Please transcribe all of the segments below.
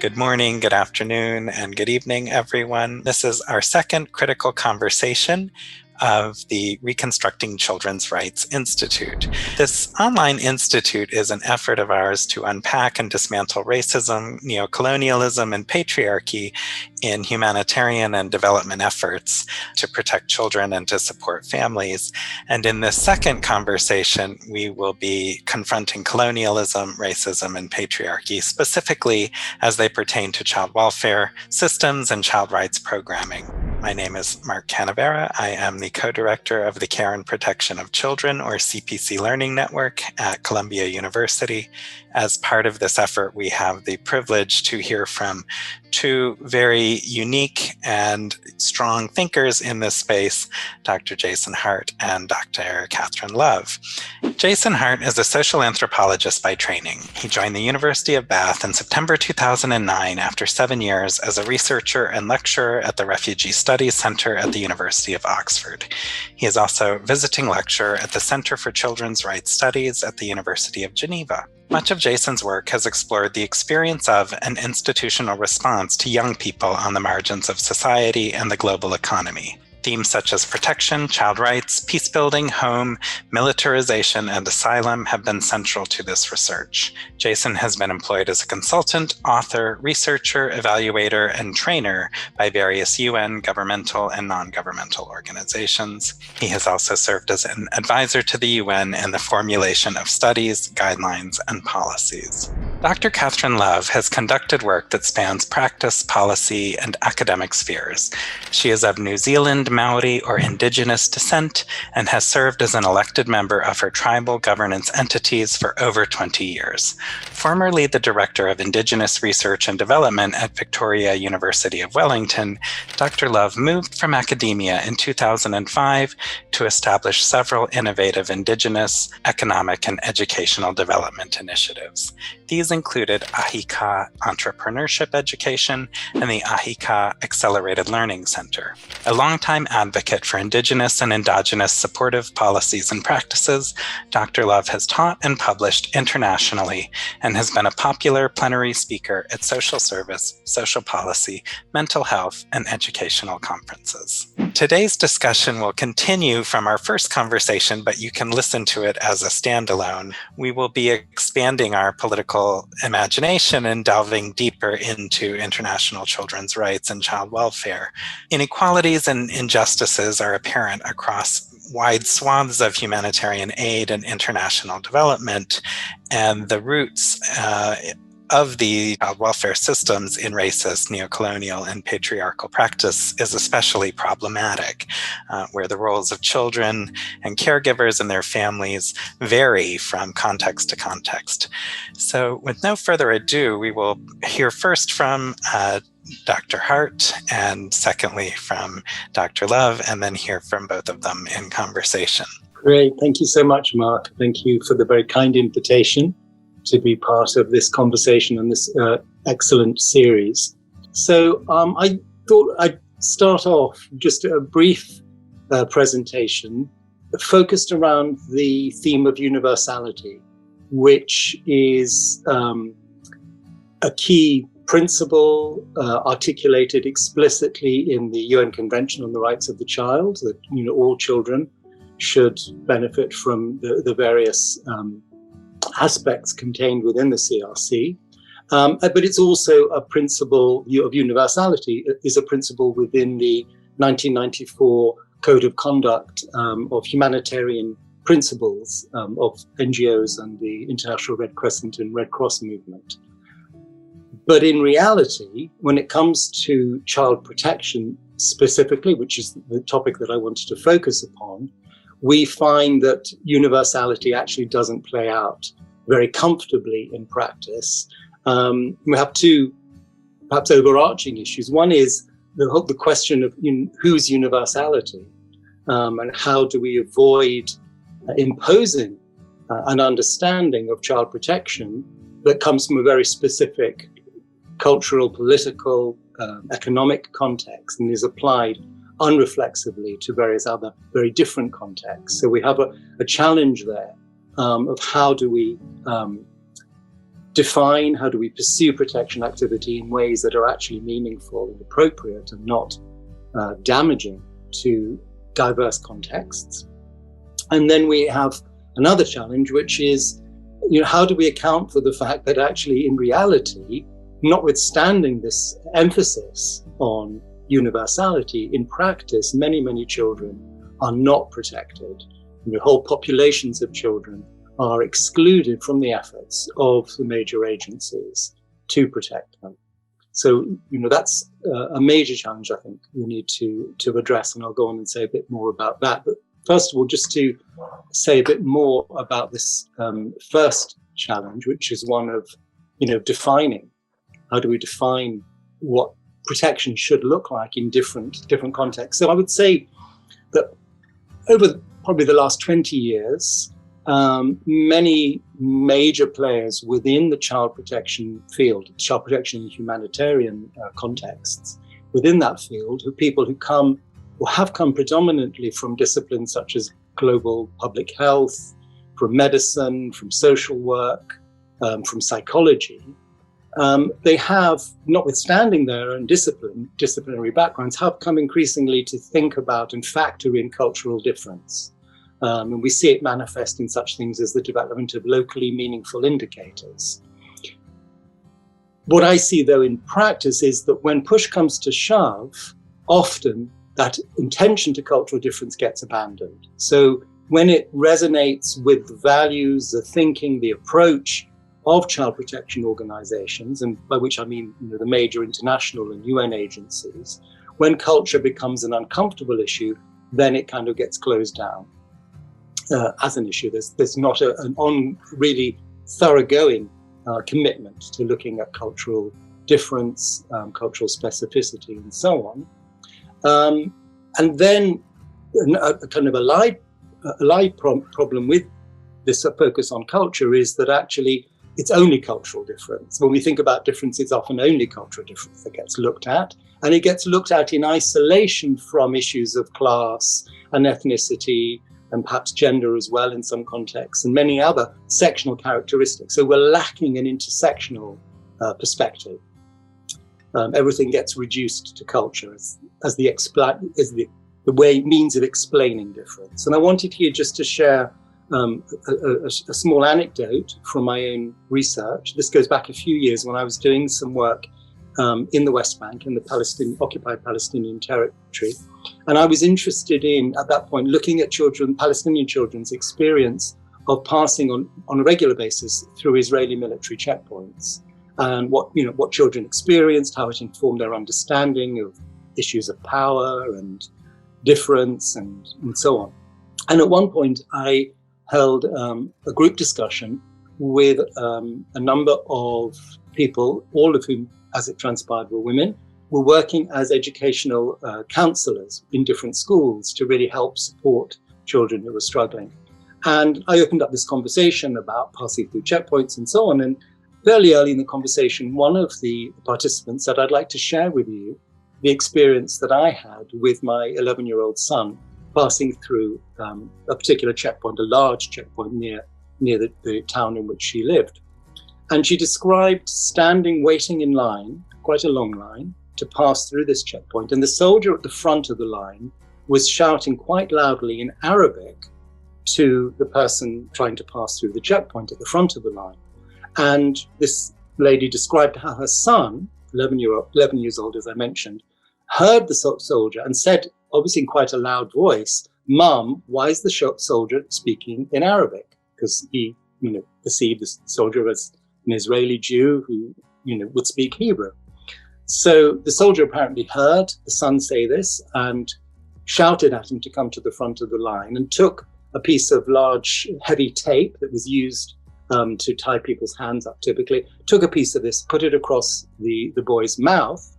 Good morning, good afternoon, and good evening, everyone. This is our second critical conversation of the Reconstructing Children's Rights Institute. This online institute is an effort of ours to unpack and dismantle racism, neocolonialism, and patriarchy in humanitarian and development efforts to protect children and to support families. And in this second conversation, we will be confronting colonialism, racism, and patriarchy, specifically as they pertain to child welfare systems and child rights programming. My name is Mark Canavera. I am the co-director of the Care and Protection of Children, or CPC Learning Network at Columbia University. As part of this effort, we have the privilege to hear from two very unique and strong thinkers in this space, Dr. Jason Hart and Dr. Catherine Love. Jason Hart is a social anthropologist by training. He joined the University of Bath in September 2009 after 7 years as a researcher and lecturer at the Refugee Studies Center at the University of Oxford. He is also visiting lecturer at the Center for Children's Rights Studies at the University of Geneva. Much of Jason's work has explored the experience of an institutional response to young people on the margins of society and the global economy. Themes such as protection, child rights, peacebuilding, home, militarization, and asylum have been central to this research. Jason has been employed as a consultant, author, researcher, evaluator, and trainer by various UN governmental and non-governmental organizations. He has also served as an advisor to the UN in the formulation of studies, guidelines, and policies. Dr. Catherine Love has conducted work that spans practice, policy, and academic spheres. She is of New Zealand, Maori, or Indigenous descent, and has served as an elected member of her tribal governance entities for over 20 years. Formerly the Director of Indigenous Research and Development at Victoria University of Wellington, Dr. Love moved from academia in 2005 to establish several innovative Indigenous economic and educational development initiatives. These included Ahika Entrepreneurship Education and the Ahika Accelerated Learning Center. A longtime advocate for Indigenous and Endogenous supportive policies and practices, Dr. Love has taught and published internationally and has been a popular plenary speaker at social service, social policy, mental health, and educational conferences. Today's discussion will continue from our first conversation, but you can listen to it as a standalone. We will be expanding our political imagination and delving deeper into international children's rights and child welfare. Inequalities and injustices are apparent across wide swaths of humanitarian aid and international development, and the roots of the child welfare systems in racist, neocolonial, and patriarchal practice is especially problematic, where the roles of children and caregivers and their families vary from context to context. So with no further ado, we will hear first from Dr. Hart, and secondly from Dr. Love, and then hear from both of them in conversation. Great. Thank you so much, Mark. Thank you for the very kind invitation to be part of this conversation and this excellent series. So I thought I'd start off just a brief presentation focused around the theme of universality, which is a key principle articulated explicitly in the UN Convention on the Rights of the Child, that all children should benefit from the various aspects contained within the CRC. But it's also a principle of universality, is a principle within the 1994 Code of Conduct of Humanitarian Principles of NGOs and the International Red Crescent and Red Cross movement. But in reality, when it comes to child protection specifically, which is the topic that I wanted to focus upon, we find that universality actually doesn't play out very comfortably in practice. We have two perhaps overarching issues. One is the question of whose universality, and how do we avoid imposing an understanding of child protection that comes from a very specific cultural, political, economic context and is applied unreflexively to various other very different contexts. So we have a challenge there of how do we define, how do we pursue protection activity in ways that are actually meaningful and appropriate and not damaging to diverse contexts. And then we have another challenge, which is, how do we account for the fact that actually in reality, notwithstanding this emphasis on universality, in practice, many, many children are not protected. Whole populations of children are excluded from the efforts of the major agencies to protect them. So, that's a major challenge I think we need to address, and I'll go on and say a bit more about that. But first of all, just to say a bit more about this first challenge, which is one of, defining. How do we define what protection should look like in different contexts? So I would say that over probably the last 20 years, many major players within the child protection field, child protection in humanitarian contexts, within that field, people who come or have come predominantly from disciplines such as global public health, from medicine, from social work, from psychology, they have, notwithstanding their own disciplinary backgrounds, have come increasingly to think about and factor in cultural difference. And we see it manifest in such things as the development of locally meaningful indicators. What I see, though, in practice is that when push comes to shove, often that intention to cultural difference gets abandoned. So when it resonates with the values, the thinking, the approach of child protection organizations, and by which I mean the major international and UN agencies, when culture becomes an uncomfortable issue, then it kind of gets closed down as an issue. There's not an really thoroughgoing commitment to looking at cultural difference, cultural specificity, and so on. And then a kind of a allied problem with this focus on culture is that actually it's only cultural difference. When we think about difference, it's often only cultural difference that gets looked at, and it gets looked at in isolation from issues of class and ethnicity, and perhaps gender as well in some contexts, and many other sectional characteristics. So we're lacking an intersectional perspective. Everything gets reduced to culture as the means of explaining difference. And I wanted here just to share a small anecdote from my own research. This goes back a few years when I was doing some work in the West Bank, in the occupied Palestinian territory. And I was interested in, at that point, looking at Palestinian children's experience of passing on a regular basis through Israeli military checkpoints, and what children experienced, how it informed their understanding of issues of power and difference and so on. And at one point, I held a group discussion with a number of people, all of whom, as it transpired, were women, were working as educational counselors in different schools to really help support children who were struggling. And I opened up this conversation about passing through checkpoints and so on. And fairly early in the conversation, one of the participants said, I'd like to share with you the experience that I had with my 11-year-old son passing through a particular checkpoint, a large checkpoint near the town in which she lived. And she described standing, waiting in line, quite a long line, to pass through this checkpoint. And the soldier at the front of the line was shouting quite loudly in Arabic to the person trying to pass through the checkpoint at the front of the line. And this lady described how her son, 11 years old, as I mentioned, heard the soldier and said, obviously in quite a loud voice, "Mum, why is the soldier speaking in Arabic?" Because he, perceived the soldier as an Israeli Jew who, would speak Hebrew. So the soldier apparently heard the son say this and shouted at him to come to the front of the line, and took a piece of large, heavy tape that was used to tie people's hands up typically, took a piece of this, put it across the boy's mouth,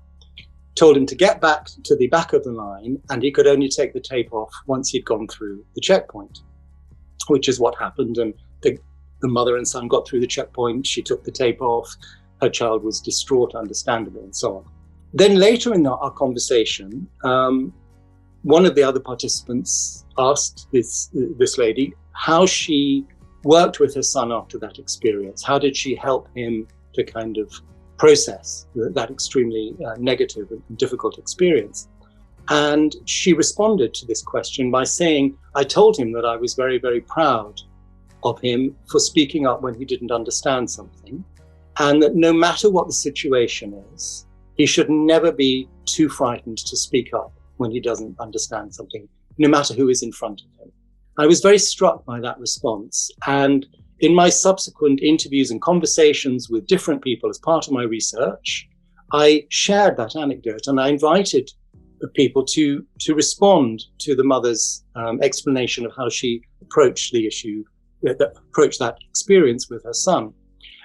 told him to get back to the back of the line, and he could only take the tape off once he'd gone through the checkpoint, which is what happened. And the mother and son got through the checkpoint, she took the tape off, her child was distraught, understandably, and so on. Then later in our conversation, one of the other participants asked this lady how she worked with her son after that experience? How did she help him to kind of process that extremely negative and difficult experience? And she responded to this question by saying, I told him that I was very, very proud of him for speaking up when he didn't understand something, and that no matter what the situation is, he should never be too frightened to speak up when he doesn't understand something, no matter who is in front of him. I was very struck by that response. And in my subsequent interviews and conversations with different people as part of my research, I shared that anecdote and I invited people to respond to the mother's explanation of how she approached the issue, approached that experience with her son.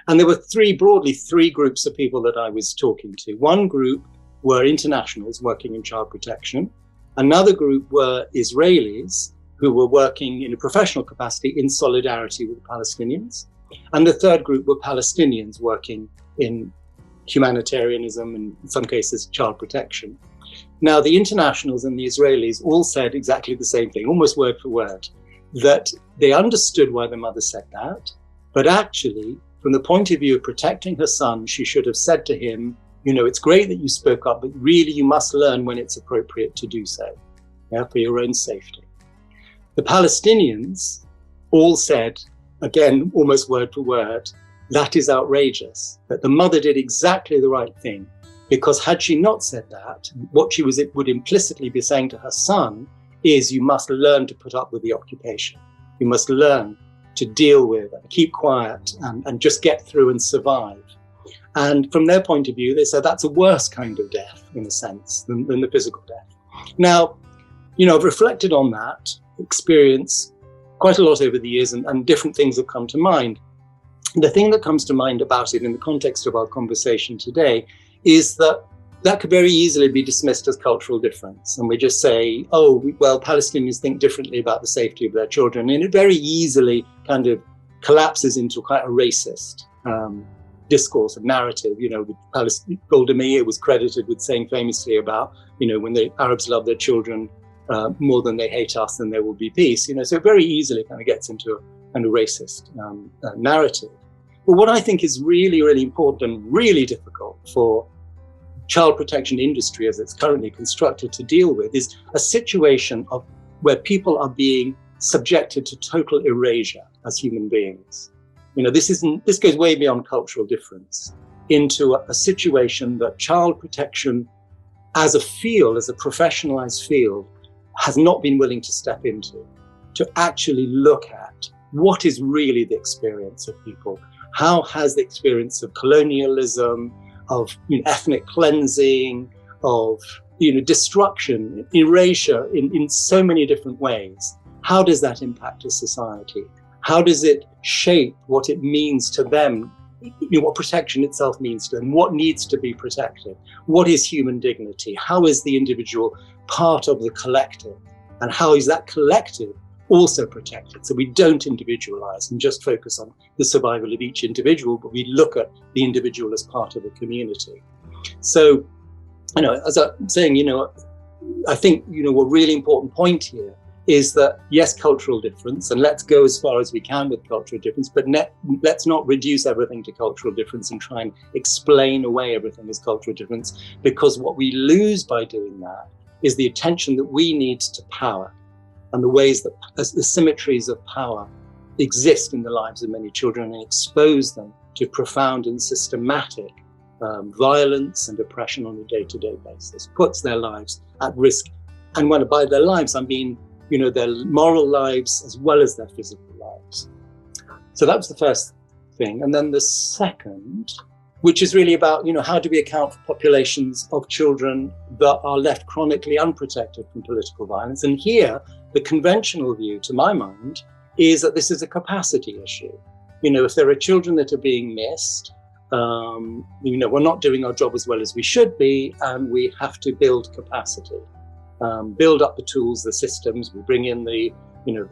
And there were broadly three groups of people that I was talking to. One group were internationals working in child protection. Another group were Israelis who were working in a professional capacity in solidarity with the Palestinians. And the third group were Palestinians working in humanitarianism and in some cases child protection. Now, the internationals and the Israelis all said exactly the same thing, almost word for word, that they understood why the mother said that, but actually, from the point of view of protecting her son, she should have said to him, you know, it's great that you spoke up, but really you must learn when it's appropriate to do so, for your own safety. The Palestinians all said, again, almost word for word, that is outrageous, that the mother did exactly the right thing, because had she not said that, what she would implicitly be saying to her son is you must learn to put up with the occupation. You must learn to deal with and keep quiet and just get through and survive. And from their point of view, they said that's a worse kind of death, in a sense, than the physical death. Now, you know, I've reflected on that experience quite a lot over the years, and different things have come to mind. The thing that comes to mind about it in the context of our conversation today is that that could very easily be dismissed as cultural difference. And we just say, oh, well, Palestinians think differently about the safety of their children. And it very easily kind of collapses into quite a racist discourse and narrative. You know, Golda Meir was credited with saying famously about, you know, when the Arabs love their children more than they hate us, then there will be peace. You know, so it very easily kind of gets into a kind of racist narrative. But what I think is really, really important and really difficult for child protection industry as it's currently constructed to deal with is a situation of where people are being subjected to total erasure as human beings. You know, this goes way beyond cultural difference into a situation that child protection as a field, as a professionalized field, has not been willing to step into, to actually look at what is really the experience of people. How has the experience of colonialism, of ethnic cleansing, of destruction, erasure in so many different ways, how does that impact a society? How does it shape what it means to them, what protection itself means to them, what needs to be protected, what is human dignity, how is the individual part of the collective, and how is that collective also protected? So we don't individualize and just focus on the survival of each individual, but we look at the individual as part of a community. So, as I'm saying, I think, a really important point here is that, yes, cultural difference, and let's go as far as we can with cultural difference, but let's not reduce everything to cultural difference and try and explain away everything as cultural difference, because what we lose by doing that is the attention that we need to power and the ways that the symmetries of power exist in the lives of many children and expose them to profound and systematic violence and oppression on a day-to-day basis, puts their lives at risk. And when by their lives, I mean, their moral lives as well as their physical lives. So that was the first thing. And then the second, which is really about, how do we account for populations of children that are left chronically unprotected from political violence? And here, the conventional view, to my mind, is that this is a capacity issue. If there are children that are being missed, we're not doing our job as well as we should be, and we have to build capacity. Build up the tools, the systems. We bring in the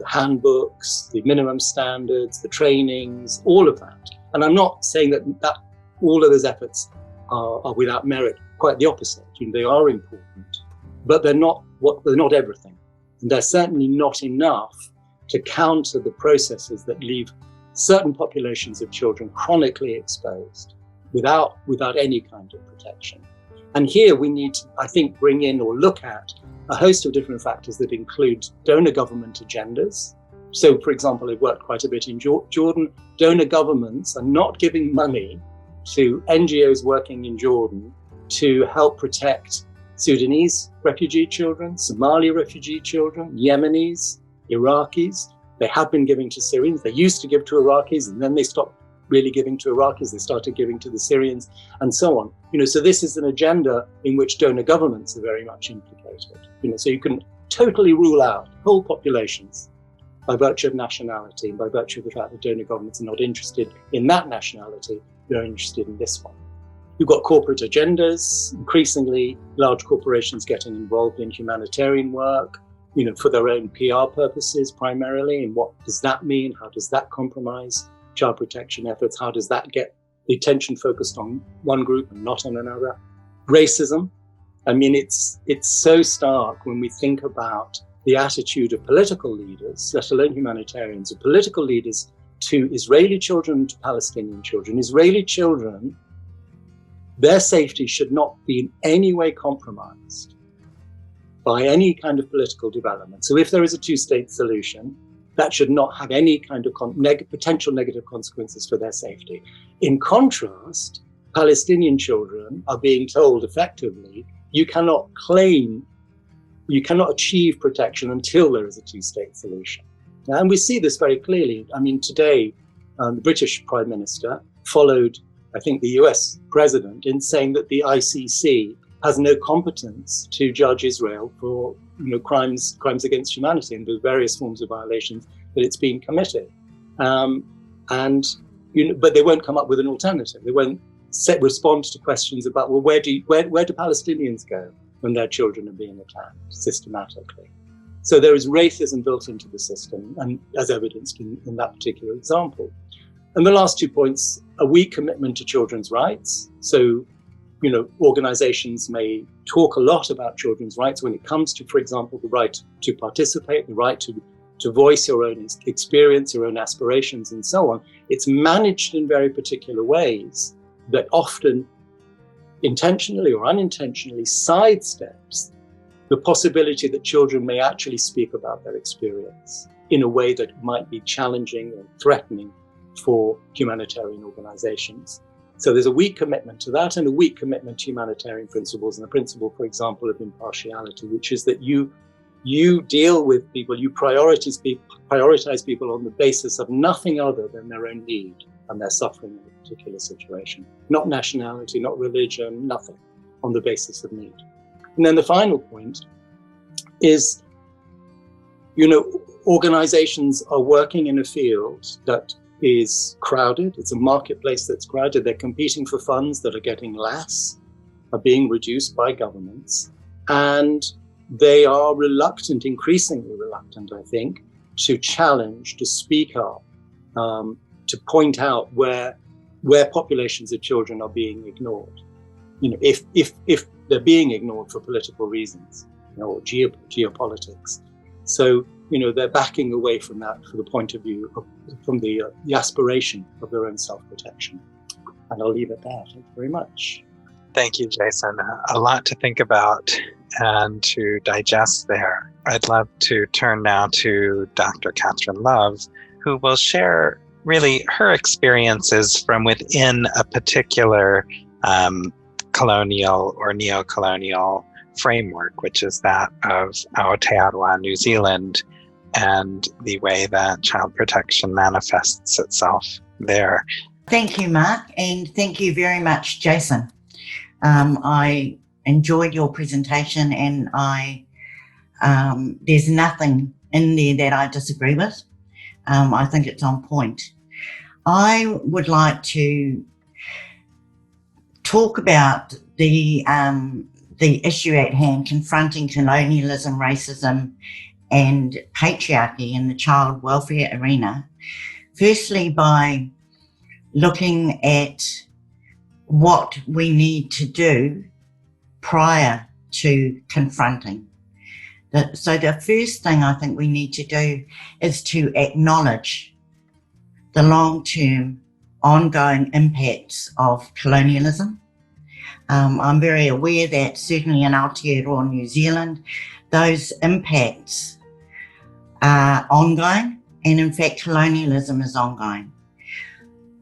handbooks, the minimum standards, the trainings, all of that. And I'm not saying that all of those efforts are without merit. Quite the opposite. They are important, but they're not everything, and they're certainly not enough to counter the processes that leave certain populations of children chronically exposed without any kind of protection. And here we need to, I think, bring in or look at a host of different factors that include donor government agendas. So, for example, I've worked quite a bit in Jordan. Donor governments are not giving money to NGOs working in Jordan to help protect Sudanese refugee children, Somali refugee children, Yemenis, Iraqis. They have been giving to Syrians. They used to give to Iraqis, and then they stopped really giving to Iraqis. They started giving to the Syrians, and so on. So this is an agenda in which donor governments are very much implicated. So you can totally rule out whole populations by virtue of nationality and by virtue of the fact that donor governments are not interested in that nationality. They're interested in this one. You've got corporate agendas, increasingly large corporations getting involved in humanitarian work, for their own PR purposes primarily. And what does that mean? How does that compromise child protection efforts? How does that get the attention focused on one group and not on another? Racism. It's so stark when we think about the attitude of political leaders, let alone humanitarians, of political leaders to Israeli children, to Palestinian children. Israeli children, their safety should not be in any way compromised by any kind of political development. So if there is a two-state solution, that should not have any kind of potential negative consequences for their safety. In contrast, Palestinian children are being told effectively, you cannot achieve protection until there is a two-state solution. And we see this very clearly. Today, the British Prime Minister followed, I think, the US President in saying that the ICC has no competence to judge Israel for crimes against humanity and the various forms of violations that it's been committed. But they won't come up with an alternative. They won't respond to questions about, well, where do Palestinians go when their children are being attacked systematically? So there is racism built into the system, and as evidenced in that particular example. And the last 2 points, a weak commitment to children's rights. So, organizations may talk a lot about children's rights when it comes to, for example, the right to participate, the right to voice your own experience, your own aspirations, and so on. It's managed in very particular ways that often intentionally or unintentionally sidesteps the possibility that children may actually speak about their experience in a way that might be challenging and threatening for humanitarian organizations. So there's a weak commitment to that, and a weak commitment to humanitarian principles, and the principle, for example, of impartiality, which is that you deal with people, you prioritize people on the basis of nothing other than their own need and their suffering in a particular situation. Not nationality, not religion, nothing, on the basis of need. And then the final point is, organizations are working in a field that is crowded. It's a marketplace that's crowded. They're competing for funds that are getting less, are being reduced by governments. And they are increasingly reluctant, I think, to challenge, to speak up, to point out where populations of children are being ignored. If they're being ignored for political reasons, or geopolitics. So, they're backing away from that for the point of view from the aspiration of their own self-protection. And I'll leave it there. Thank you very much. Thank you, Jason. A lot to think about and to digest there. I'd love to turn now to Dr. Catherine Love, who will share really her experiences from within a particular colonial or neo-colonial framework, which is that of Aotearoa, New Zealand, and the way that child protection manifests itself there. Thank you, Mark, and thank you very much, Jason. I enjoyed your presentation, and there's nothing in there that I disagree with. I think it's on point. I would like to talk about the issue at hand, confronting colonialism, racism, and patriarchy in the child welfare arena. Firstly, by looking at what we need to do prior to confronting. So the first thing I think we need to do is to acknowledge the long-term ongoing impacts of colonialism. I'm very aware that certainly in Aotearoa, New Zealand, those impacts are ongoing, and in fact colonialism is ongoing.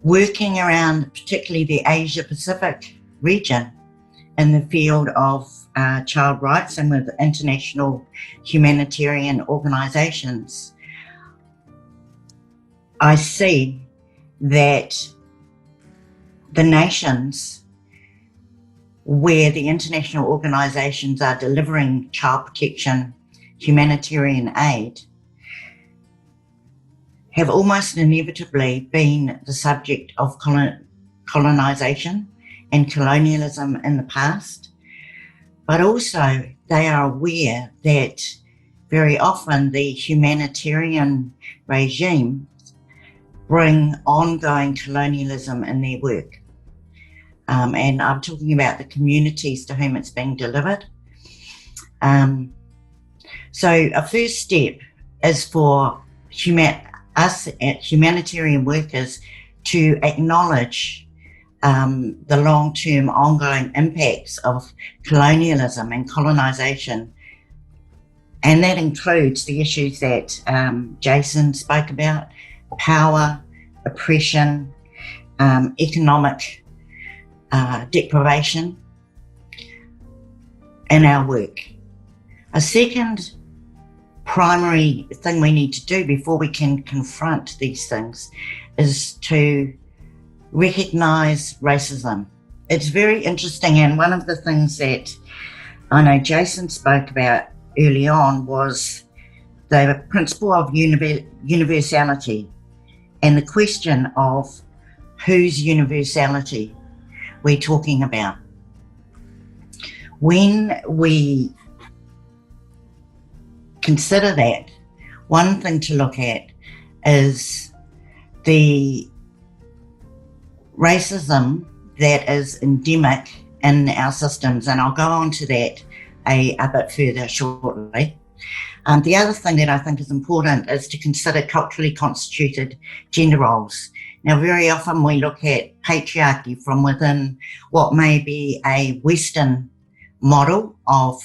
Working around particularly the Asia Pacific region in the field of child rights and with international humanitarian organisations, I see that the nations where the international organisations are delivering child protection, humanitarian aid, have almost inevitably been the subject of colonisation and colonialism in the past, but also they are aware that very often the humanitarian regime bring ongoing colonialism in their work. And I'm talking about the communities to whom it's being delivered. So a first step is for us humanitarian workers to acknowledge the long-term ongoing impacts of colonialism and colonisation. And that includes the issues that Jason spoke about: power, oppression, economic deprivation in our work. A second primary thing we need to do before we can confront these things is to recognise racism. It's very interesting, and one of the things that I know Jason spoke about early on was the principle of universality and the question of whose universality we're talking about. When we consider that, one thing to look at is the racism that is endemic in our systems, and I'll go on to that a bit further shortly. The other thing that I think is important is to consider culturally constituted gender roles. Now, very often we look at patriarchy from within what may be a Western model of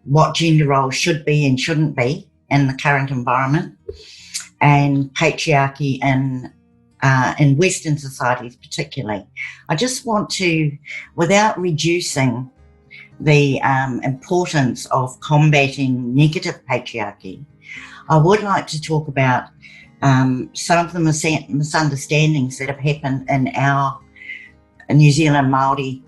what gender roles should be and shouldn't be in the current environment, and patriarchy in Western societies particularly. I just want to, without reducing the importance of combating negative patriarchy, I would like to talk about some of the misunderstandings that have happened in our New Zealand Māori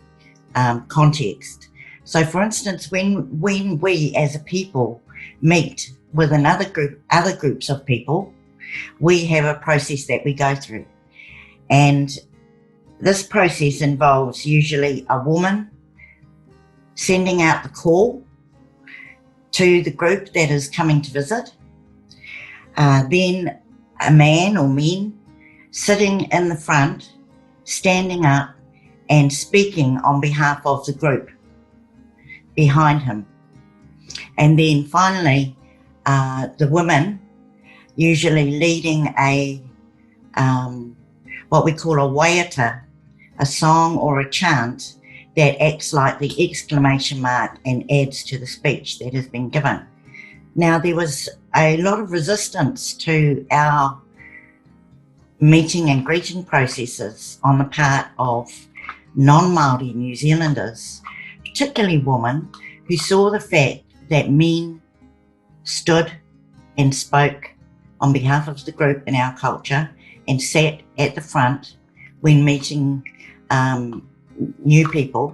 context. So, for instance, when we as a people meet with other groups of people, we have a process that we go through. And this process involves usually a woman sending out the call to the group that is coming to visit, then a man or men sitting in the front, standing up and speaking on behalf of the group behind him. And then finally, the women usually leading what we call a waiata, a song or a chant that acts like the exclamation mark and adds to the speech that has been given. Now, there was a lot of resistance to our meeting and greeting processes on the part of non-Māori New Zealanders, particularly women, who saw the fact that men stood and spoke on behalf of the group in our culture and sat at the front when meeting new people,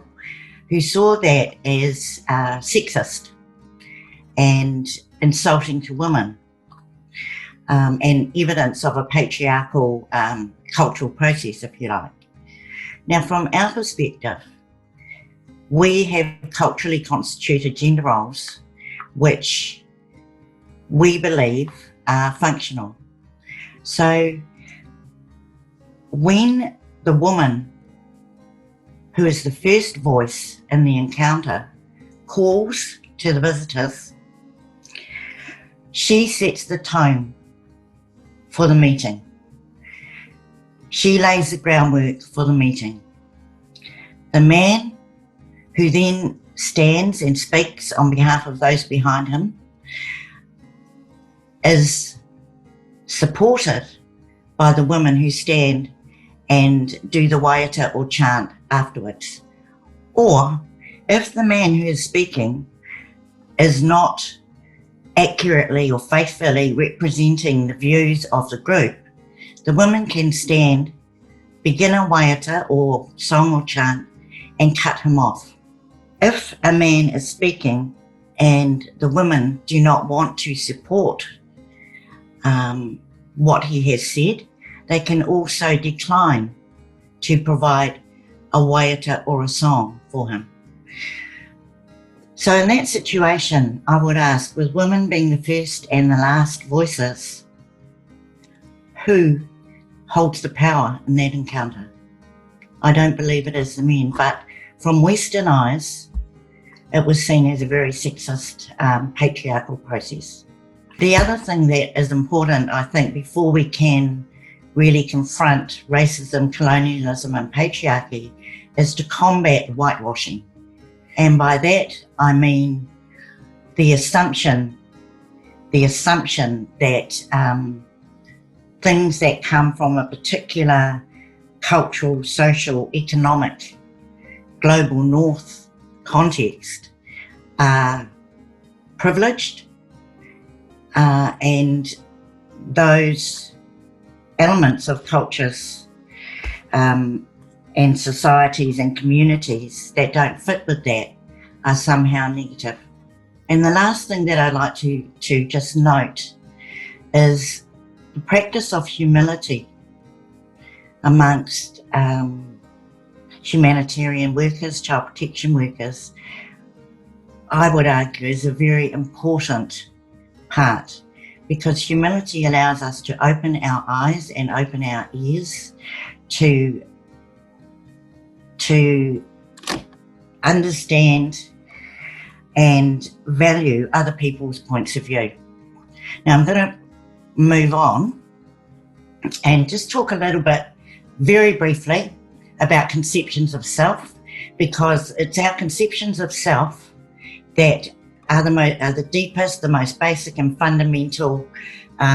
who saw that as sexist and insulting to women, and evidence of a patriarchal cultural process, if you like. Now, from our perspective, we have culturally constituted gender roles which we believe are functional. So when the woman who is the first voice in the encounter calls to the visitors, she sets the tone for the meeting. She lays the groundwork for the meeting. The man, who then stands and speaks on behalf of those behind him, is supported by the women who stand and do the waiata or chant afterwards. Or if the man who is speaking is not accurately or faithfully representing the views of the group, the women can stand, begin a waiata or song or chant, and cut him off. If a man is speaking and the women do not want to support what he has said, they can also decline to provide a waiata or a song for him. So in that situation, I would ask, with women being the first and the last voices, who holds the power in that encounter? I don't believe it is the men, but from Western eyes, it was seen as a very sexist, patriarchal process. The other thing that is important, I think, before we can really confront racism, colonialism and patriarchy, is to combat whitewashing. And by that, I mean the assumption that things that come from a particular cultural, social, economic, global north context are privileged, and those elements of cultures and societies and communities that don't fit with that are somehow negative. And the last thing that I'd like to just note is the practice of humility amongst humanitarian workers, child protection workers, I would argue is a very important part, because humility allows us to open our eyes and open our ears to understand and value other people's points of view. Now I'm going to move on and just talk a little bit, very briefly, about conceptions of self, because it's our conceptions of self that are the deepest, the most basic and fundamental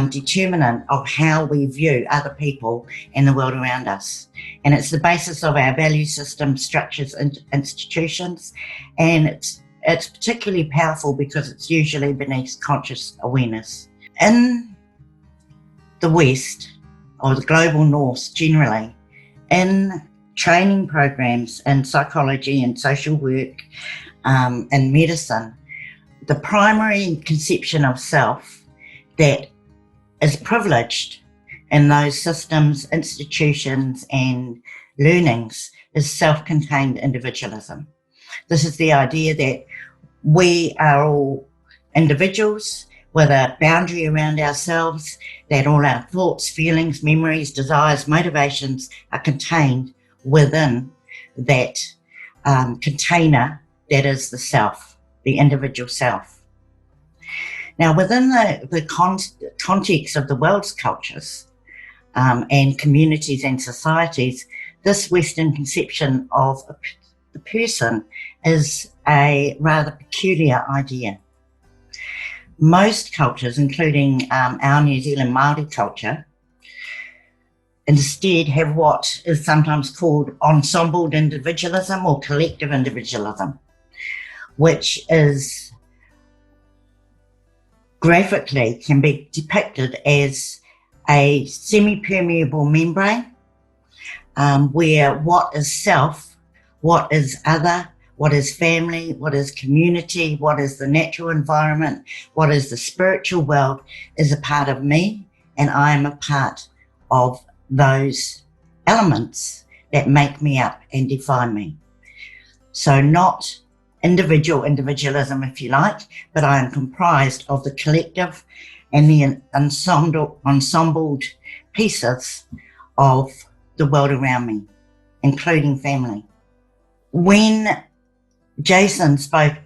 determinant of how we view other people and the world around us. And it's the basis of our value system, structures and institutions. And it's particularly powerful because it's usually beneath conscious awareness. In the West, or the global North generally, in training programs in psychology and social work and medicine, the primary conception of self that is privileged in those systems, institutions and learnings is self-contained individualism. This is the idea that we are all individuals with a boundary around ourselves, that all our thoughts, feelings, memories, desires, motivations are contained within that container that is the self, the individual self. Now, within the context of the world's cultures and communities and societies, this Western conception of the person is a rather peculiar idea. Most cultures, including our New Zealand Māori culture, instead have what is sometimes called ensembled individualism or collective individualism, which is graphically can be depicted as a semi-permeable membrane where what is self, what is other, what is family, what is community, what is the natural environment, what is the spiritual world is a part of me, and I am a part of those elements that make me up and define me. So not individualism, if you like, but I am comprised of the collective and the ensembled pieces of the world around me, including family. When Jason spoke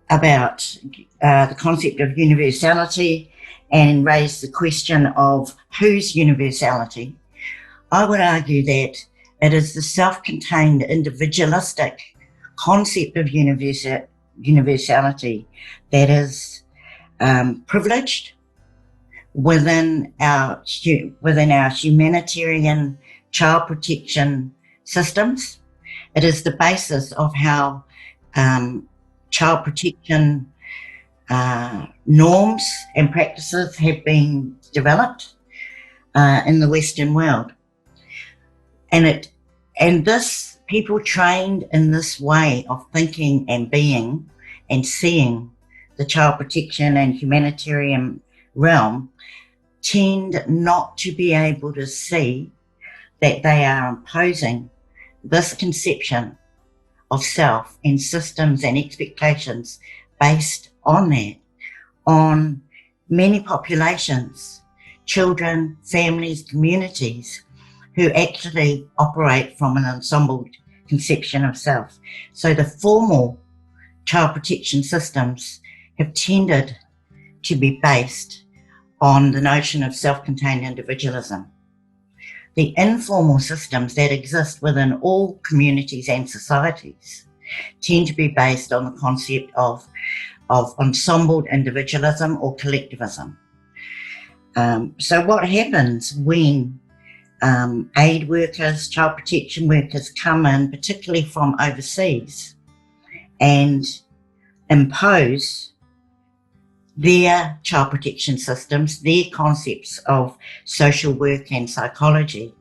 about the concept of universality and raised the question of whose universality, I would argue that it is the self-contained individualistic concept of universality that is privileged within our humanitarian child protection systems. It is the basis of how child protection norms and practices have been developed in the Western world. And this people trained in this way of thinking and being and seeing the child protection and humanitarian realm tend not to be able to see that they are imposing this conception of self and systems and expectations based on that, on many populations, children, families, communities, who actually operate from an ensemble conception of self. So the formal child protection systems have tended to be based on the notion of self-contained individualism. The informal systems that exist within all communities and societies tend to be based on the concept of ensembled individualism or collectivism. So what happens when aid workers, child protection workers come in, particularly from overseas, and impose their child protection systems, their concepts of social work and psychology,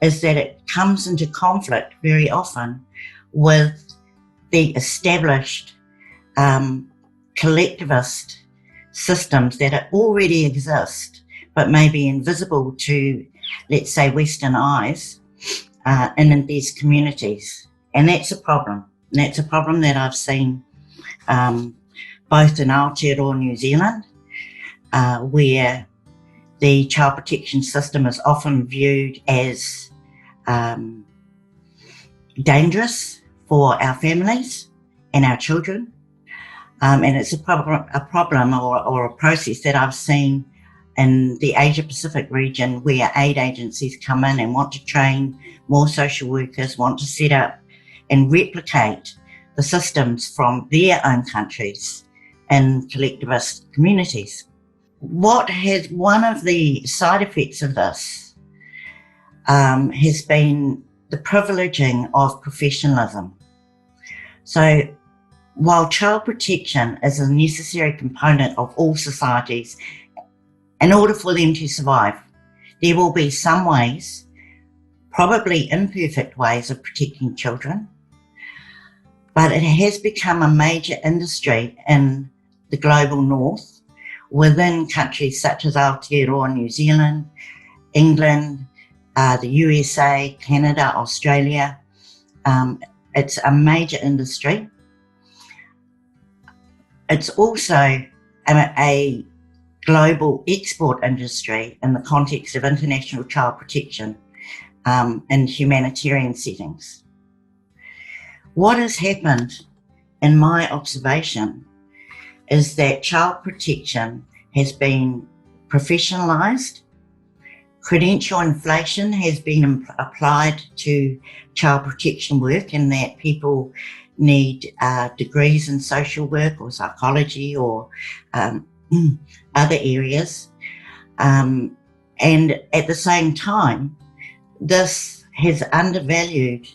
is that it comes into conflict very often with the established collectivist systems that already exist, but may be invisible to, let's say, Western eyes in these communities. And that's a problem. And that's a problem that I've seen both in Aotearoa, New Zealand, where the child protection system is often viewed as dangerous for our families and our children. And it's a problem or a process that I've seen in the Asia Pacific region, where aid agencies come in and want to train more social workers, want to set up and replicate the systems from their own countries in collectivist communities. One of the side effects of this has been the privileging of professionalism. So while child protection is a necessary component of all societies, in order for them to survive, there will be some ways, probably imperfect ways, of protecting children, but it has become a major industry in the global north, within countries such as Aotearoa, New Zealand, England, the USA, Canada, Australia. It's a major industry. It's also a global export industry in the context of international child protection in humanitarian settings. What has happened, in my observation, is that child protection has been professionalised. Credential inflation has been applied to child protection work, in that people need degrees in social work or psychology or other areas. And at the same time, this has undervalued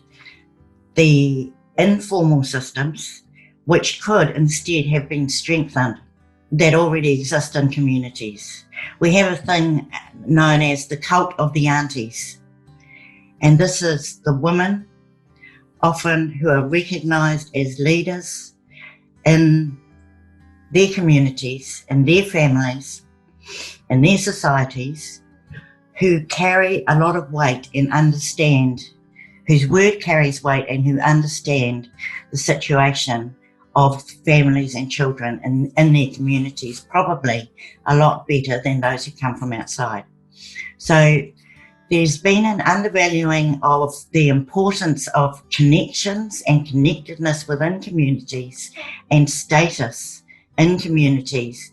the informal systems, which could instead have been strengthened, that already exist in communities. We have a thing known as the cult of the aunties. And this is the women, often, who are recognised as leaders in their communities, in their families, in their societies, who carry a lot of weight and understand, whose word carries weight and who understand the situation of families and children in their communities, probably a lot better than those who come from outside. So there's been an undervaluing of the importance of connections and connectedness within communities and status in communities.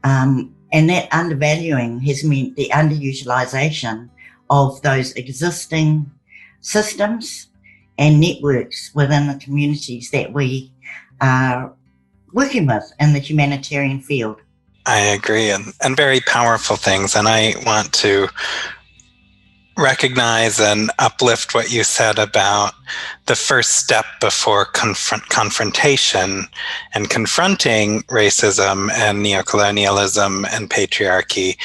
And that undervaluing has meant the underutilisation of those existing systems and networks within the communities that we are working with in the humanitarian field. I agree, and very powerful things. And I want to recognize and uplift what you said about the first step before confrontation and confronting racism and neocolonialism and patriarchy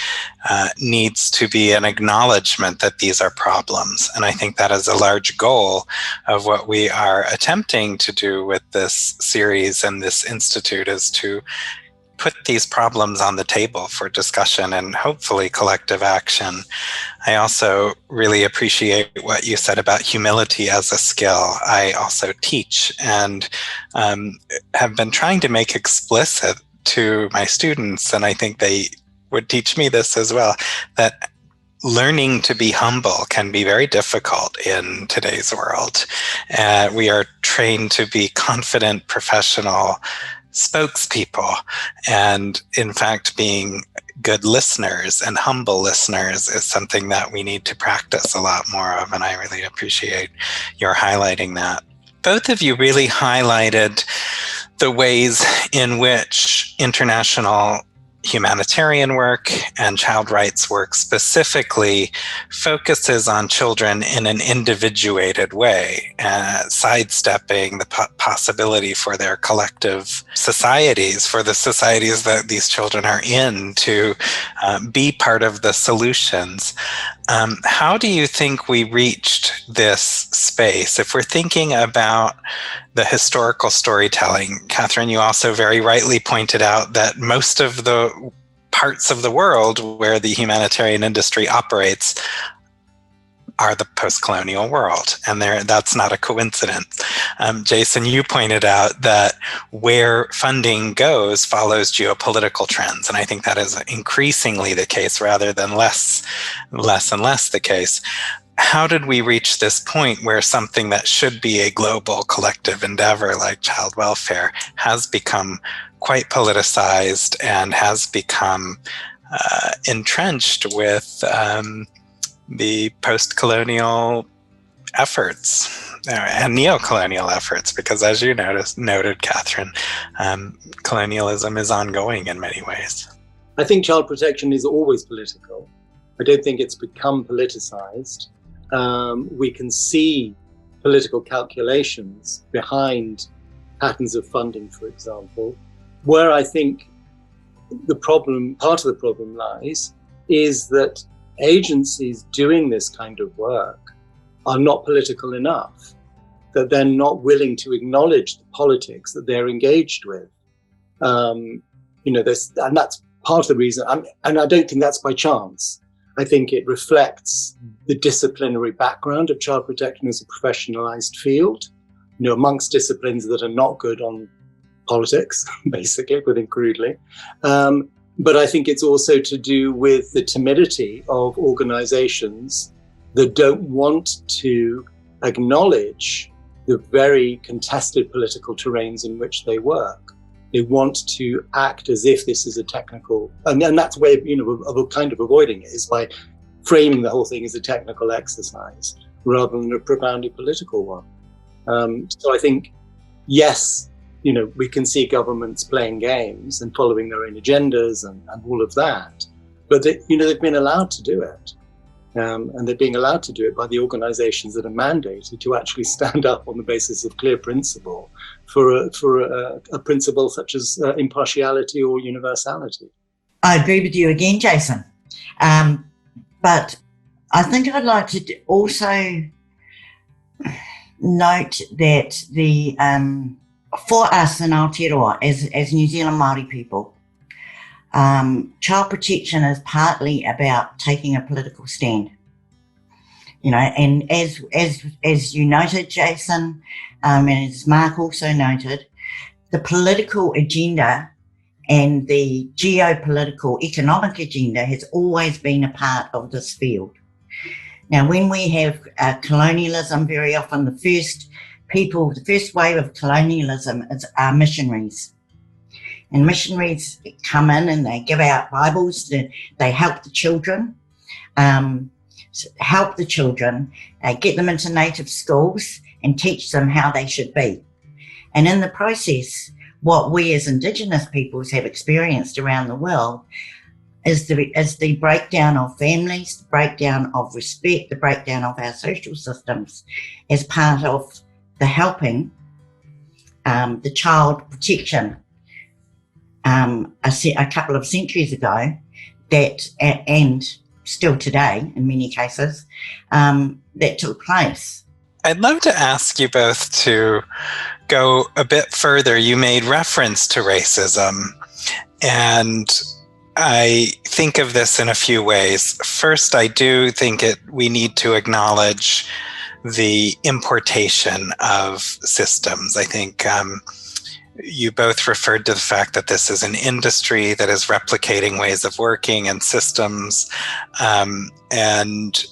needs to be an acknowledgement that these are problems. And I think that is a large goal of what we are attempting to do with this series and this institute, is to put these problems on the table for discussion and hopefully collective action. I also really appreciate what you said about humility as a skill. I also teach and have been trying to make explicit to my students, and I think they would teach me this as well, that learning to be humble can be very difficult in today's world. We are trained to be confident, professional spokespeople, and in fact, being good listeners and humble listeners is something that we need to practice a lot more of, and I really appreciate your highlighting that. Both of you really highlighted the ways in which international humanitarian work and child rights work specifically focuses on children in an individuated way, sidestepping the possibility for their collective societies, for the societies that these children are in, to be part of the solutions. How do you think we reached this space? If we're thinking about the historical storytelling, Catherine, you also very rightly pointed out that most of the parts of the world where the humanitarian industry operates are the post-colonial world, and that's not a coincidence. Jason, you pointed out that where funding goes follows geopolitical trends, and I think that is increasingly the case rather than less and less the case. How did we reach this point where something that should be a global collective endeavor like child welfare has become quite politicized and has become entrenched with the post-colonial efforts and neo-colonial efforts? Because as you noted, Catherine, colonialism is ongoing in many ways. I think child protection is always political. I don't think it's become politicized. We can see political calculations behind patterns of funding, for example. Where I think part of the problem lies, is that agencies doing this kind of work are not political enough, that they're not willing to acknowledge the politics that they're engaged with. And that's part of the reason, and I don't think that's by chance. I think it reflects the disciplinary background of child protection as a professionalized field, amongst disciplines that are not good on politics, basically, putting crudely. But I think it's also to do with the timidity of organizations that don't want to acknowledge the very contested political terrains in which they work. They want to act as if this is a technical, and that's a way of kind of avoiding it, is by framing the whole thing as a technical exercise rather than a profoundly political one. So I think, yes, we can see governments playing games and following their own agendas and all of that, but they've been allowed to do it. And they're being allowed to do it by the organizations that are mandated to actually stand up on the basis of clear principle for a principle such as impartiality or universality. I agree with you again, Jason. But I think I'd like to also note that for us in Aotearoa, as New Zealand Māori people, child protection is partly about taking a political stand, and as you noted, Jason, and as Mark also noted, the political agenda and the geopolitical economic agenda has always been a part of this field. Now, when we have colonialism, very often the first wave of colonialism are missionaries. And missionaries come in and they give out Bibles, they help the children. help the children, get them into native schools and teach them how they should be. And in the process, what we as Indigenous peoples have experienced around the world is the breakdown of families, the breakdown of respect, the breakdown of our social systems as part of the helping the child protection a couple of centuries ago, that and still today in many cases, that took place. I'd love to ask you both to go a bit further. You made reference to racism, and I think of this in a few ways. First, I do think we need to acknowledge the importation of systems. I think you both referred to the fact that this is an industry that is replicating ways of working and systems. And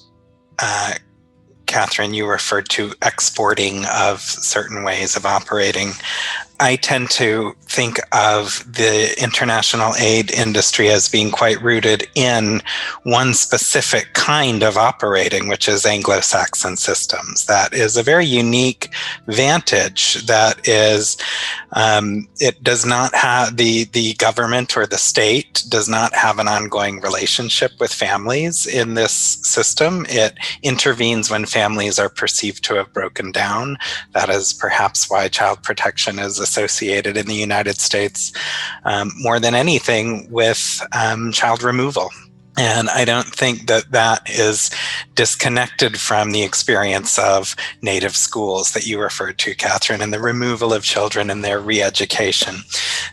Catherine, you referred to exporting of certain ways of operating. I tend to think of the international aid industry as being quite rooted in one specific kind of operating, which is Anglo-Saxon systems. That is a very unique vantage that is, it does not have, the government or the state does not have an ongoing relationship with families in this system. It intervenes when families are perceived to have broken down. That is perhaps why child protection is associated in the United States more than anything with child removal. And I don't think that is disconnected from the experience of native schools that you referred to, Catherine, and the removal of children and their re-education.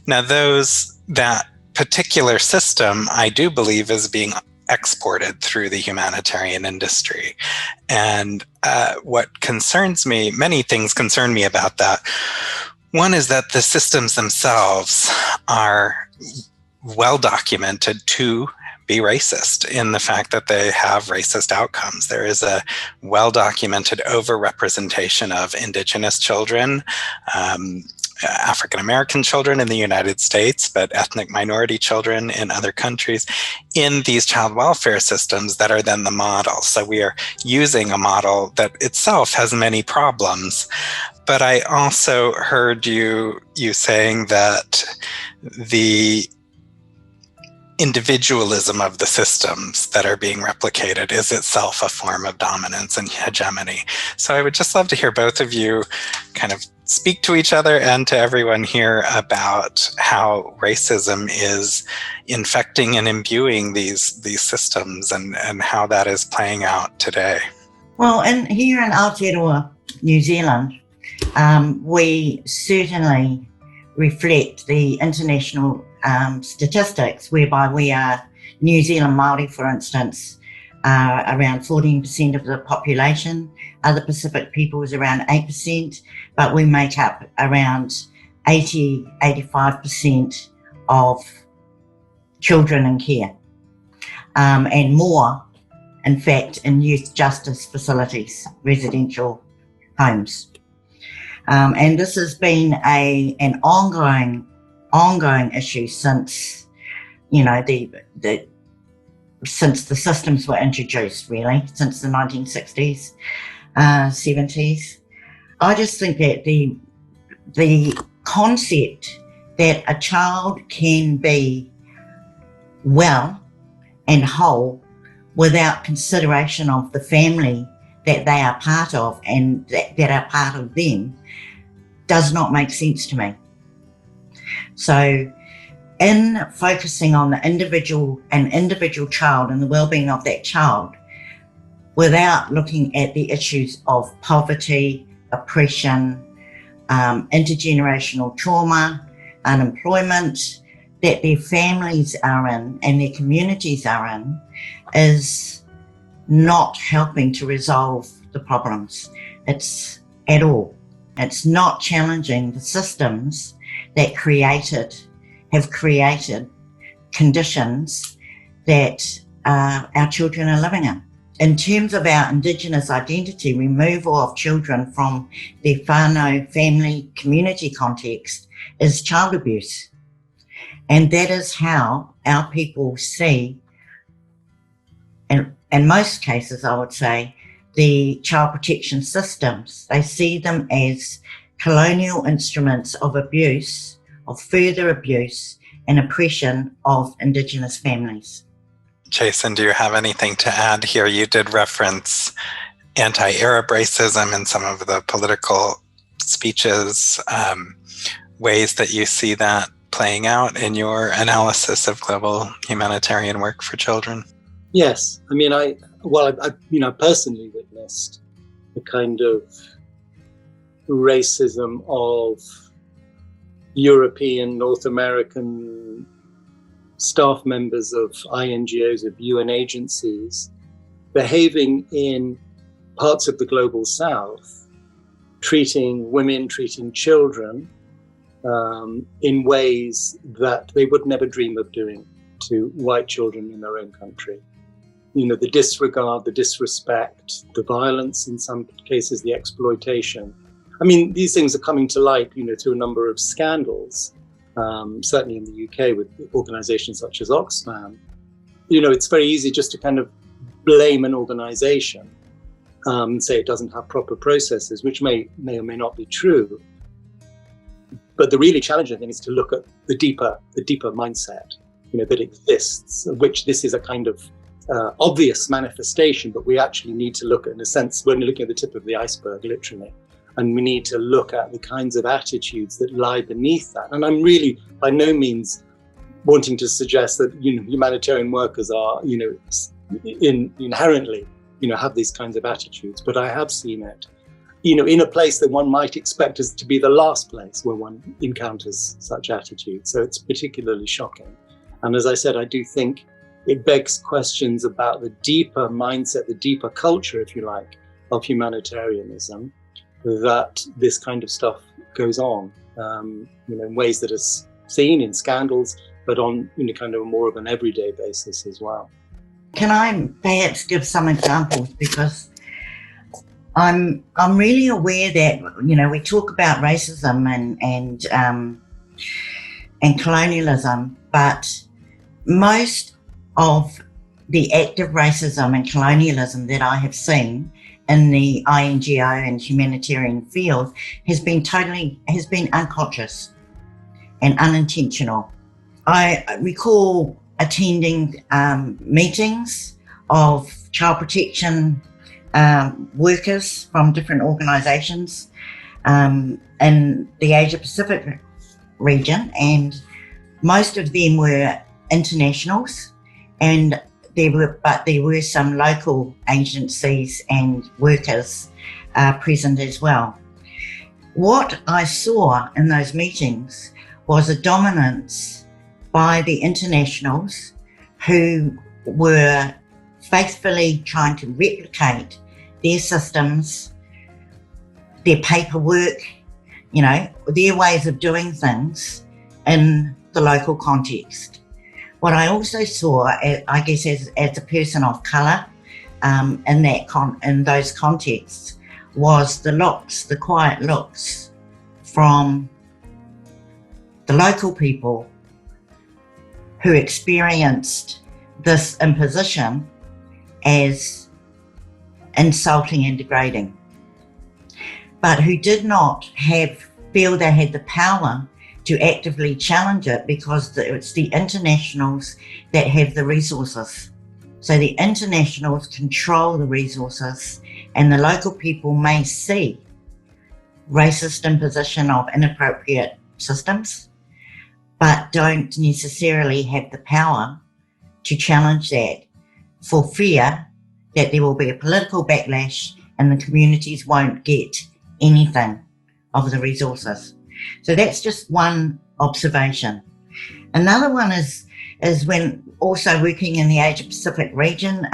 Now, that particular system, I do believe, is being exported through the humanitarian industry. And what concerns me, many things concern me about that. One is that the systems themselves are well documented to be racist in the fact that they have racist outcomes. There is a well-documented overrepresentation of Indigenous children, African-American children in the United States, but ethnic minority children in other countries in these child welfare systems that are then the model. So we are using a model that itself has many problems. But I also heard you saying that the individualism of the systems that are being replicated is itself a form of dominance and hegemony. So I would just love to hear both of you kind of speak to each other and to everyone here about how racism is infecting and imbuing these systems and how that is playing out today. Well, here in Aotearoa, New Zealand, we certainly reflect the international statistics, whereby we are, New Zealand Māori, for instance, around 14% of the population. Other Pacific people is around 8%, but we make up around 85% of children in care, and more, in fact, in youth justice facilities, residential homes. And this has been an ongoing issue since, since the systems were introduced, really, since the 1960s, 70s. I just think that the concept that a child can be well and whole without consideration of the family that they are part of and that are part of them does not make sense to me. So in focusing on the individual child and the well-being of that child, without looking at the issues of poverty, oppression, intergenerational trauma, unemployment, that their families are in and their communities are in, is not helping to resolve the problems. It's at all. It's not challenging the systems that have created conditions that our children are living in. In terms of our Indigenous identity, removal of children from their whānau family community context is child abuse. And that is how our people see in most cases, I would say, the child protection systems, they see them as colonial instruments of abuse, of further abuse and oppression of Indigenous families. Jason, do you have anything to add here? You did reference anti-Arab racism in some of the political speeches, ways that you see that playing out in your analysis of global humanitarian work for children. Yes, I mean, I personally witnessed the kind of racism of European, North American staff members of INGOs, of UN agencies, behaving in parts of the global south, treating women, treating children in ways that they would never dream of doing to white children in their own country. You know, the disregard, the disrespect, the violence, in some cases, the exploitation. I mean, these things are coming to light, you know, through a number of scandals, certainly in the UK with organizations such as Oxfam. You know, it's very easy just to kind of blame an organization, say it doesn't have proper processes, which may or may not be true. But the really challenging thing is to look at the deeper mindset, you know, that exists, of which this is a kind of obvious manifestation, but we actually need to look at, in a sense, we're looking at the tip of the iceberg, literally. And we need to look at the kinds of attitudes that lie beneath that. And I'm really by no means wanting to suggest that, you know, humanitarian workers are, you know, inherently, you know, have these kinds of attitudes. But I have seen it, you know, in a place that one might expect as to be the last place where one encounters such attitudes. So it's particularly shocking. And as I said, I do think it begs questions about the deeper mindset, the deeper culture, if you like, of humanitarianism, that this kind of stuff goes on, you know, in ways that are seen in scandals, but on, you know, kind of more of an everyday basis as well. Can I perhaps give some examples? Because I'm really aware that, you know, we talk about racism and colonialism, but most of the active racism and colonialism that I have seen in the INGO and humanitarian field has been unconscious and unintentional. I recall attending meetings of child protection workers from different organisations in the Asia Pacific region, and most of them were internationals, and there were some local agencies and workers present as well. What I saw in those meetings was a dominance by the internationals who were faithfully trying to replicate their systems, their paperwork, you know, their ways of doing things in the local context. What I also saw, I guess, as a person of colour in those contexts, was the quiet looks from the local people who experienced this imposition as insulting and degrading, but who did not feel they had the power to actively challenge it, because it's the internationals that have the resources. So the internationals control the resources, and the local people may see racist imposition of inappropriate systems, but don't necessarily have the power to challenge that, for fear that there will be a political backlash and the communities won't get anything of the resources. So that's just one observation. Another one is when also working in the Asia Pacific region,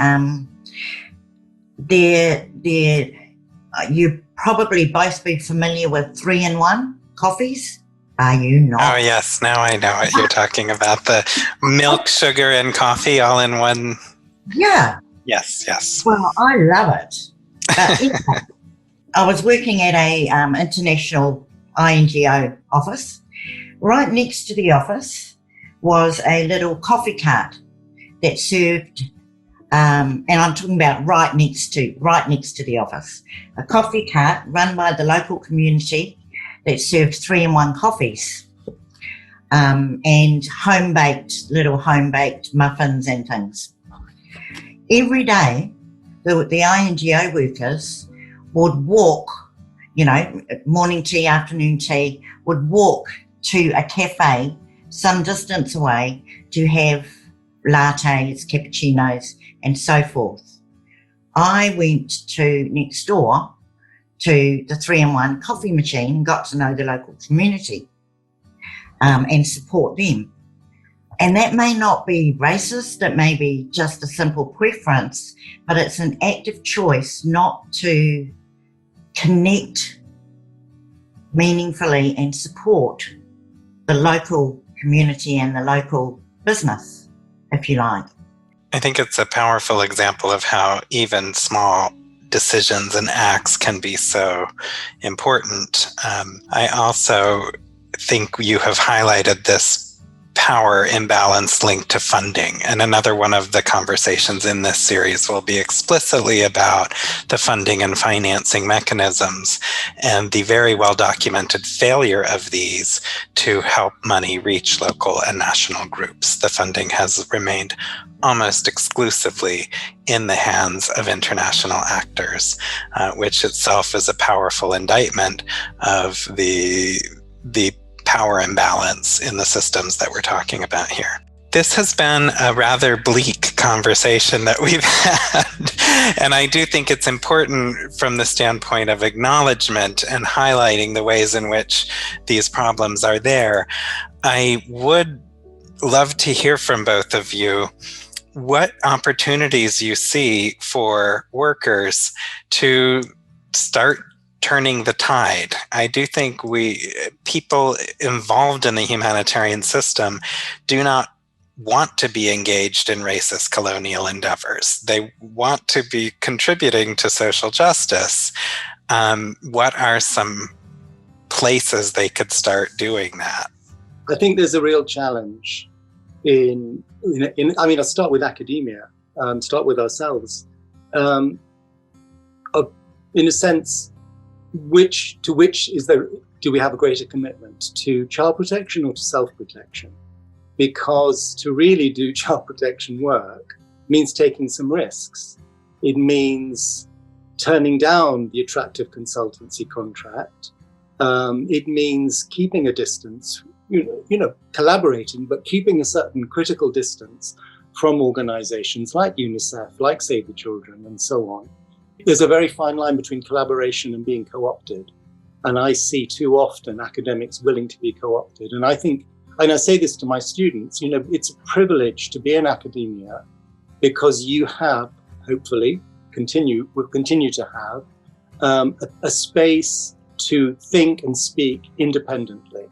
you probably both be familiar with 3-in-1 coffees. Are you not? Oh yes, now I know what you're talking about. The milk, sugar, and coffee all in one. Yeah. Yes. Well, I love it. But anyway, I was working at a international INGO office. Right next to the office was a little coffee cart that served and I'm talking about right next to the office, a coffee cart run by the local community that served 3-in-1 coffees, and little home-baked muffins and things. Every day, the INGO workers would walk, morning tea, afternoon tea, would walk to a cafe some distance away to have lattes, cappuccinos, and so forth. I went to next door to the 3-in-1 coffee machine and got to know the local community and support them. And that may not be racist, it may be just a simple preference, but it's an active choice not to connect meaningfully and support the local community and the local business, if you like. I think it's a powerful example of how even small decisions and acts can be so important. I also think you have highlighted this power imbalance linked to funding. And another one of the conversations in this series will be explicitly about the funding and financing mechanisms and the very well documented failure of these to help money reach local and national groups. The funding has remained almost exclusively in the hands of international actors, which itself is a powerful indictment of the power imbalance in the systems that we're talking about here. This has been a rather bleak conversation that we've had, and I do think it's important from the standpoint of acknowledgement and highlighting the ways in which these problems are there. I would love to hear from both of you what opportunities you see for workers to start turning the tide. I do think people involved in the humanitarian system do not want to be engaged in racist colonial endeavors. They want to be contributing to social justice. What are some places they could start doing that? I think there's a real challenge I'll start with academia, start with ourselves. In a sense, do we have a greater commitment to child protection or to self-protection? Because to really do child protection work means taking some risks. It means turning down the attractive consultancy contract. It means keeping a distance, collaborating, but keeping a certain critical distance from organizations like UNICEF, like Save the Children, and so on. There's a very fine line between collaboration and being co-opted. And I see too often academics willing to be co-opted. And I think, and I say this to my students, it's a privilege to be in academia because you have, hopefully, will continue to have a space to think and speak independently.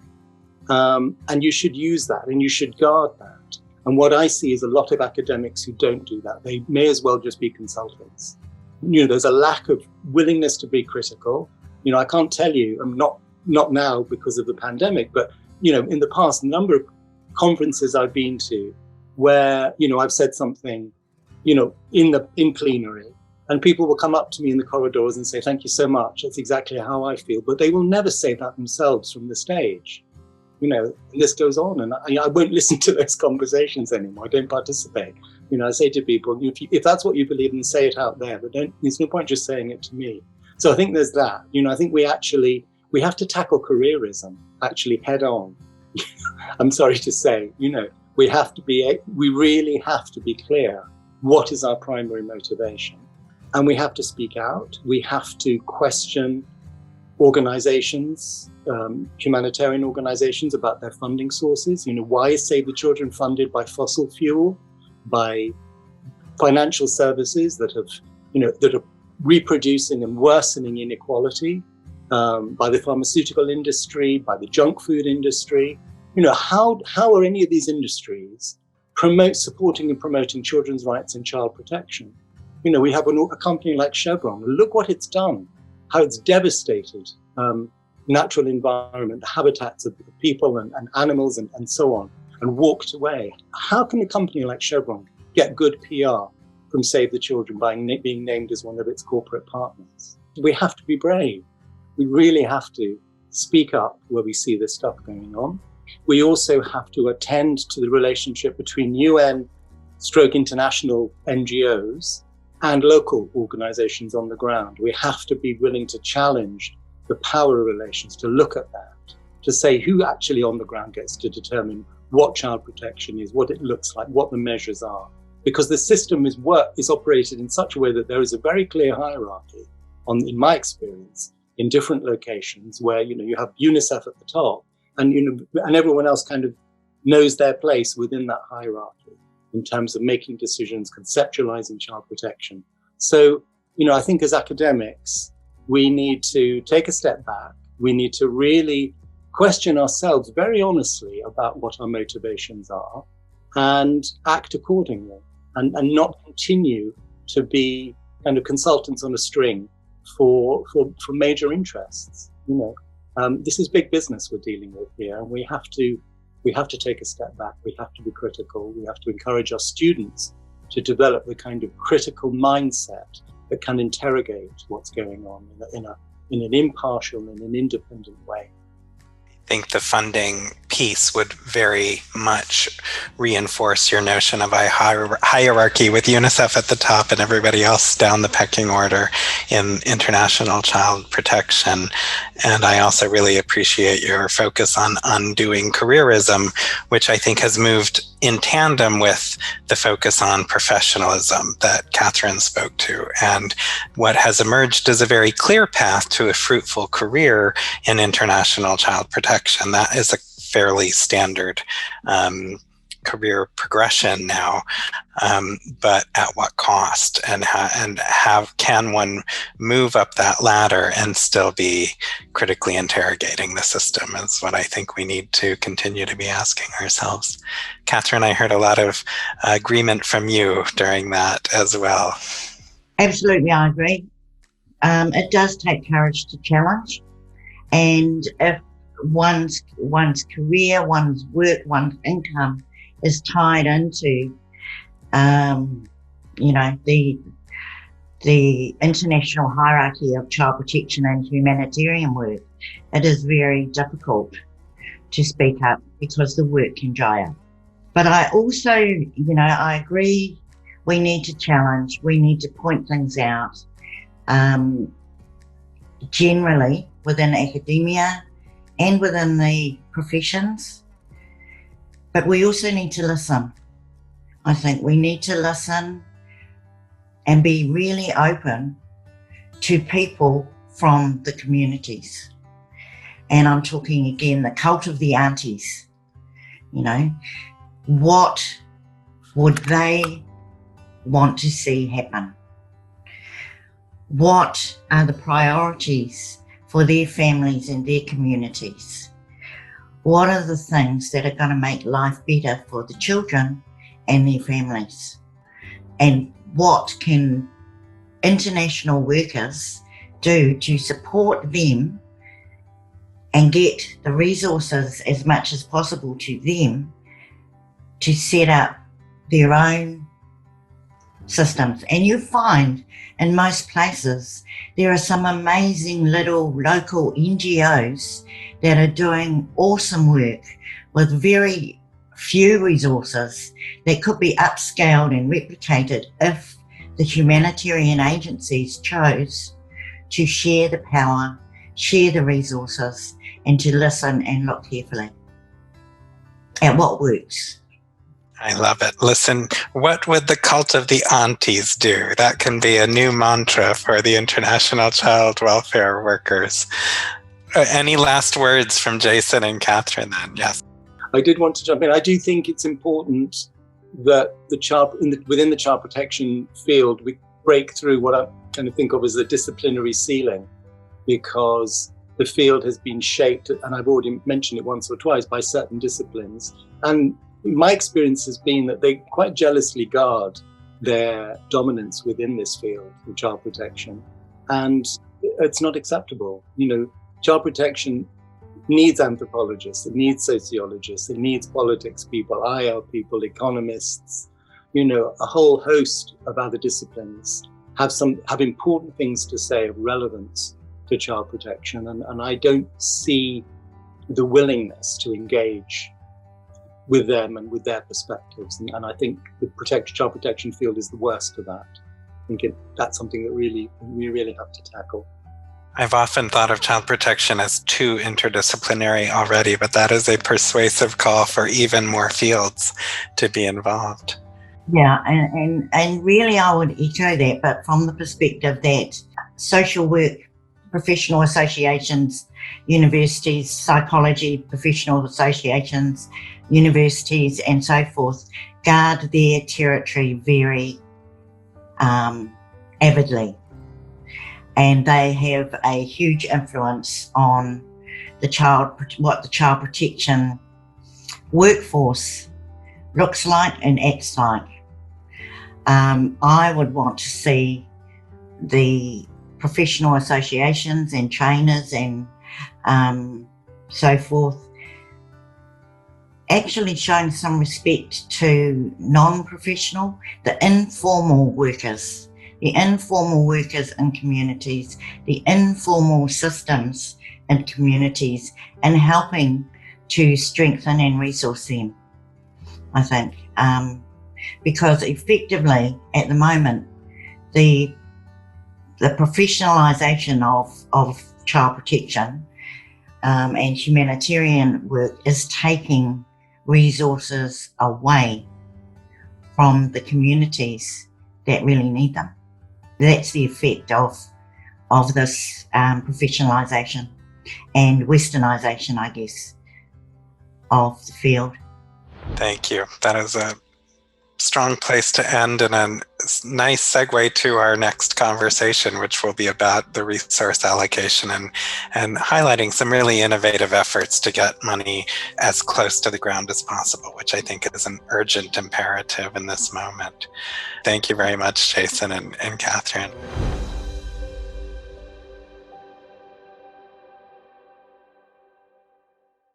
And you should use that and you should guard that. And what I see is a lot of academics who don't do that. They may as well just be consultants. There's a lack of willingness to be critical. I can't tell you, not now because of the pandemic, but, in the past, a number of conferences I've been to where, I've said something, in plenary, and people will come up to me in the corridors and say, thank you so much. That's exactly how I feel. But they will never say that themselves from the stage. And this goes on, and I won't listen to those conversations anymore. I don't participate. I say to people, if that's what you believe in, say it out there, but there's no point just saying it to me. So I think there's that. I think we have to tackle careerism actually head on. I'm sorry to say, we really have to be clear what is our primary motivation. And we have to speak out. We have to question organizations, humanitarian organizations about their funding sources. Why is Save the Children funded by fossil fuel, by financial services that are reproducing and worsening inequality, by the pharmaceutical industry, by the junk food industry? How are any of these industries supporting and promoting children's rights and child protection? We have a company like Chevron. Look what it's done, how it's devastated natural environment, the habitats of people and animals and so on, and walked away. How can a company like Chevron get good PR from Save the Children by being named as one of its corporate partners. We have to be brave. We really have to speak up where we see this stuff going on. We also have to attend to the relationship between UN/international NGOs and local organizations on the ground. We have to be willing to challenge the power relations, to look at that, to say who actually on the ground gets to determine what child protection is, what it looks like, what the measures are. Because the system is operated in such a way that there is a very clear hierarchy, in my experience, in different locations where you have UNICEF at the top, and everyone else kind of knows their place within that hierarchy in terms of making decisions, conceptualizing child protection. So, I think as academics, we need to take a step back. We need to really question ourselves very honestly about what our motivations are and act accordingly, and not continue to be kind of consultants on a string for major interests. This is big business we're dealing with here, and we have to take a step back. We have to be critical. We have to encourage our students to develop the kind of critical mindset that can interrogate what's going on in an impartial and an independent way. I think the funding piece would very much reinforce your notion of a hierarchy with UNICEF at the top and everybody else down the pecking order in international child protection. And I also really appreciate your focus on undoing careerism, which I think has moved in tandem with the focus on professionalism that Catherine spoke to. And what has emerged is a very clear path to a fruitful career in international child protection. That is a fairly standard career progression now, but at what cost? And can one move up that ladder and still be critically interrogating the system is what I think we need to continue to be asking ourselves. Catherine, I heard a lot of agreement from you during that as well. Absolutely, I agree. It does take courage to challenge, and if one's career, one's work, one's income is tied into, the international hierarchy of child protection and humanitarian work, it is very difficult to speak up because the work can dry up. But I also, I agree, we need to challenge, we need to point things out, generally within academia and within the professions. But we also need to listen. I think we need to listen and be really open to people from the communities. And I'm talking again, the cult of the aunties. What would they want to see happen? What are the priorities for their families and their communities? What are the things that are going to make life better for the children and their families? And what can international workers do to support them and get the resources as much as possible to them to set up their own systems? And you find in most places there are some amazing little local NGOs that are doing awesome work with very few resources that could be upscaled and replicated if the humanitarian agencies chose to share the power, share the resources, and to listen and look carefully at what works. I love it. Listen, what would the cult of the aunties do? That can be a new mantra for the international child welfare workers. Any last words from Jason and Catherine then? Yes. I did want to jump in. I do think it's important that within the child protection field, we break through what I kind of think of as the disciplinary ceiling, because the field has been shaped, and I've already mentioned it once or twice, by certain disciplines. And my experience has been that they quite jealously guard their dominance within this field of child protection. And it's not acceptable. Child protection needs anthropologists, it needs sociologists, it needs politics people, IR people, economists, a whole host of other disciplines have important things to say of relevance to child protection, and I don't see the willingness to engage with them and with their perspectives. And I think the child protection field is the worst of that. I think that's something that we really have to tackle. I've often thought of child protection as too interdisciplinary already, but that is a persuasive call for even more fields to be involved. Yeah, and really I would echo that, but from the perspective that social work, professional associations, universities, psychology, professional associations, universities, and so forth, guard their territory very avidly. And they have a huge influence on what the child protection workforce looks like and acts like. I would want to see the professional associations and trainers and so forth actually showing some respect to non-professional, the informal workers in communities, the informal systems in communities, and helping to strengthen and resource them, I think. Because effectively, at the moment, the professionalisation of child protection and humanitarian work is taking resources away from the communities that really need them. That's the effect of this professionalisation and westernisation, I guess, of the field. Thank you. That is a strong place to end, and a nice segue to our next conversation, which will be about the resource allocation and highlighting some really innovative efforts to get money as close to the ground as possible, which I think is an urgent imperative in this moment. Thank you very much, Jason and Catherine.